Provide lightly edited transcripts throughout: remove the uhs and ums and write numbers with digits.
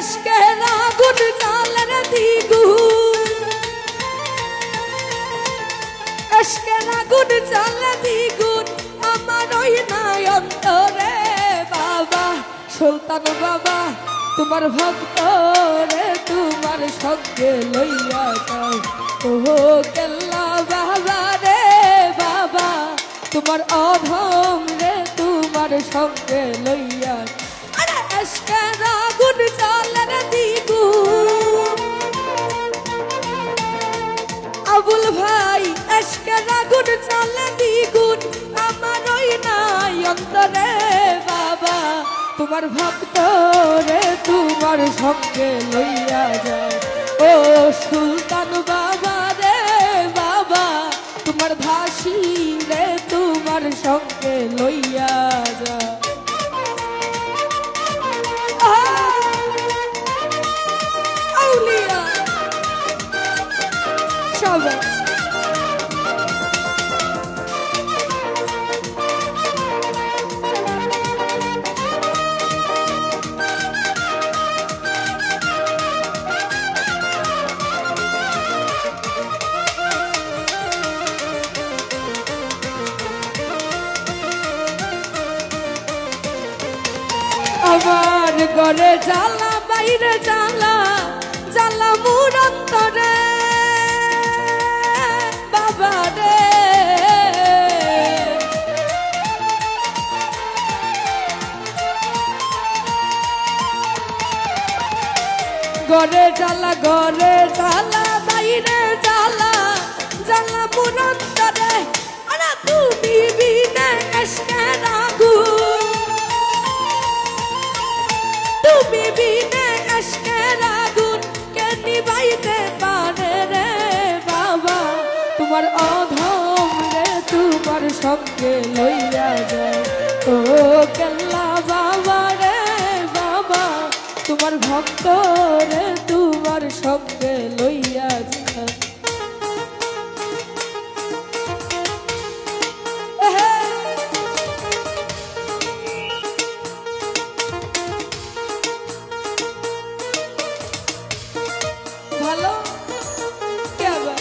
আজকের আগুন জ্বালার দ্বিগুণ, আজকের আগুন জ্বালা দ্বিগুণ আমার ওই নাই অন্তরে বাবা সুলতান বাবা তোমার ভক্ত রে তোমার সঙ্গে লইয়া যাও ও কেল্লা বাবা রে বাবা তোমার অধম রে তোমার সঙ্গে লইয়া আরে আজকের আগুন জ্বালার দ্বিগুণ আবুল ভাই আজকের আগুন জ্বালা দ্বিগুণ আমার ওই নাই অন্তরে বাবা তোমার ভক্ত রে তোমার সঙ্গে লইয়া যায় ও সুলতান বাবা রে বাবা তোমার ভাসি রে তোমার সঙ্গে লইয়া যায় আউলিয়া সবাই আমার ঘরে জ্বালা বাইরে জ্বালা জ্বালা মোর অন্তরে বাবা রে ঘরে জ্বালা বাইরে জ্বালা জ্বালা মোর অন্তরে আরে তুমি বিনা আজকের আগুন তুমি বিনে আজকের আগুন কে নিভাইতে পারে রে বাবা তোমার অধম রে তোমার সঙ্গে লইয়া যায় ও কেল্লা বাবা রে বাবা তোমার ভক্ত রে তোমার সঙ্গে লইয়া যায় ভালো কে আবার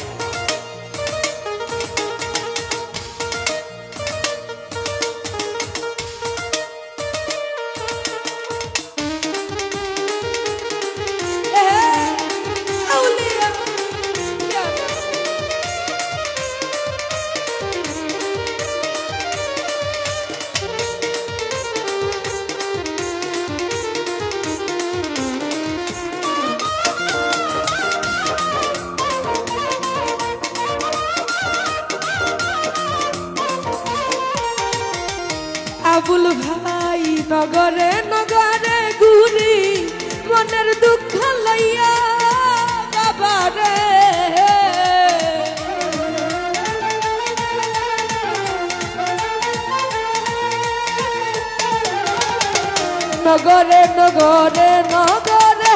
আউলিয়া কে আবার আবুল ভাই নগরে নগরে ঘুরি মনের দুঃখ লইয়া বাবা রে নগরে নগরে নগরে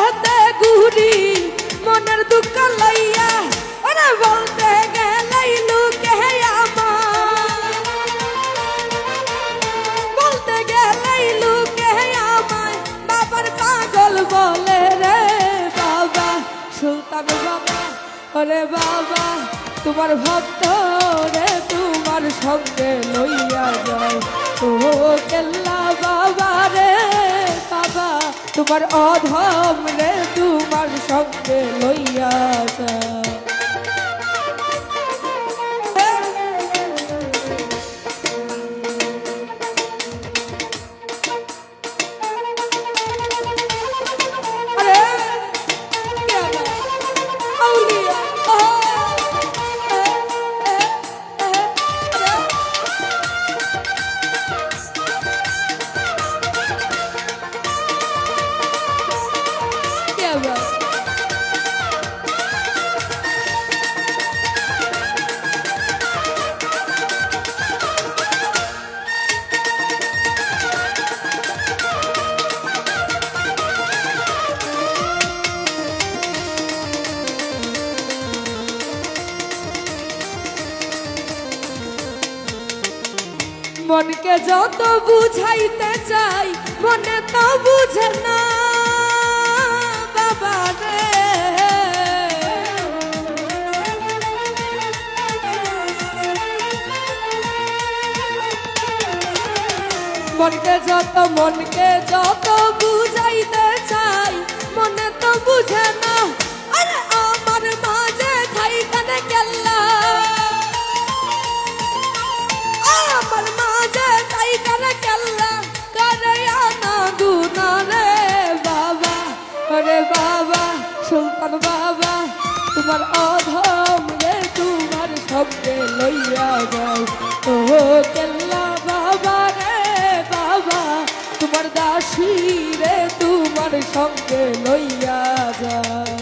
ঘুরি মনের দুঃখ লইয়া ওরা বলতে গেলাই লোকে আমার বলতে গেলাই লোকে আমায় বাবার পাগল বলে রে বাবা সুলতান বাবা ওরে বাবা তোমার ভক্ত রে তোমার সঙ্গে লইয়া যায় ও কেল্লা বাবা রে বাবা তোমার অধম রে তোমার সঙ্গে লইয়া যায় মনকে যত বুঝাইতে চাই মনে তো বুঝে না যত মনকে যত বুঝাইতে চাই মনে তো বুঝে না আরে আমার মাঝে খাই কানে কেল্লা আমার মাঝে খাই কানে কেল্লা করে আনা গুনা রে বাবা ওরে বাবা সুলতান বাবা তোমার অধম রে তোমার সঙ্গে লইয়া যাও ও কেল্লা বাবা রে বাবা তোমার দাসী রে তোমার সঙ্গে লইয়া যাও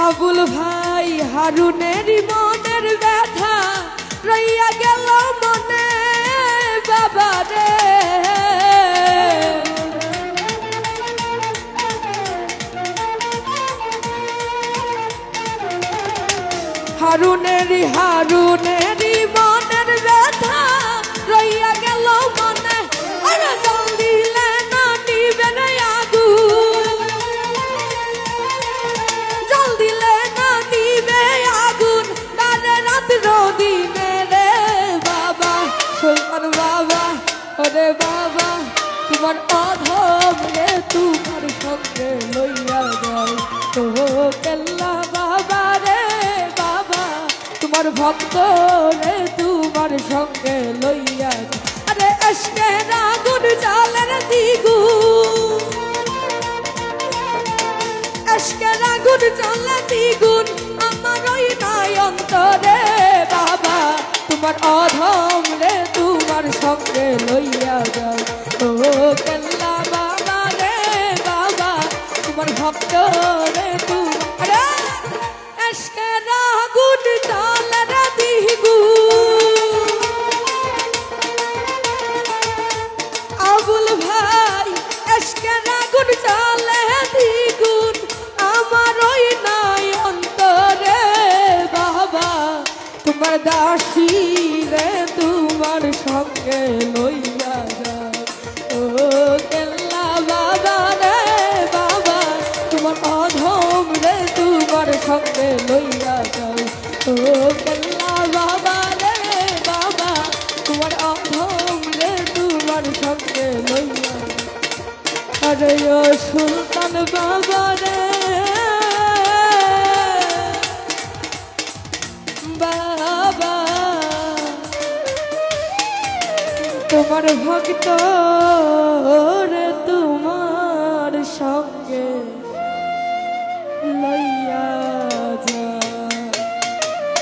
আবুল ভাই হারুনের মনের ব্যথা রইয়া গেল মনে বাবা রে হারুনেরই মনের ব্যথা রইয়া গেল মনে আরে জল দিলে না নিবে রে আগুন জল দিলে না নিবে আগুন তারে রাত্র দিনে রে বাবা সুলতান বাবা ওরে বাবা তোমার অধম রে তোমার সঙ্গে লইয়া যাও তো কেল্লা বাবা রে বাবা তোমার ভক্ত রে তোমার সঙ্গে লইয়া যাও আরে আজকে আগুন জ্বালের দ্বিগুণ আজকে আগুন জ্বালে দ্বিগুণ আমার ওই নাই অন্তরে বাবা তোমার অধম রে তোমার সঙ্গে লইয়া যাও ও কেল্লা বাবা রে বাবা তোমার ভক্ত রে তোমার আজকে আগুন জ্বালের দ্বিগুণ আবুল ভাই আজকে আগুন জ্বালে দ্বিগুণ আমার ওই নাই অন্তরে বাবা তোমার দাসী রে তোমার সঙ্গে লইয়া যাও ও কেল্লা বাবা রে বাবা তোমার অধম রে তোমার সঙ্গে লইয়া যাও ও কেল্লা বাবা রে বাবা তোমার অধম রে তোমার সঙ্গে লইয়া আরে ও সুলতান বাবা রে বাবা তোমার ভক্ত রে তোমার সঙ্গে লইয়া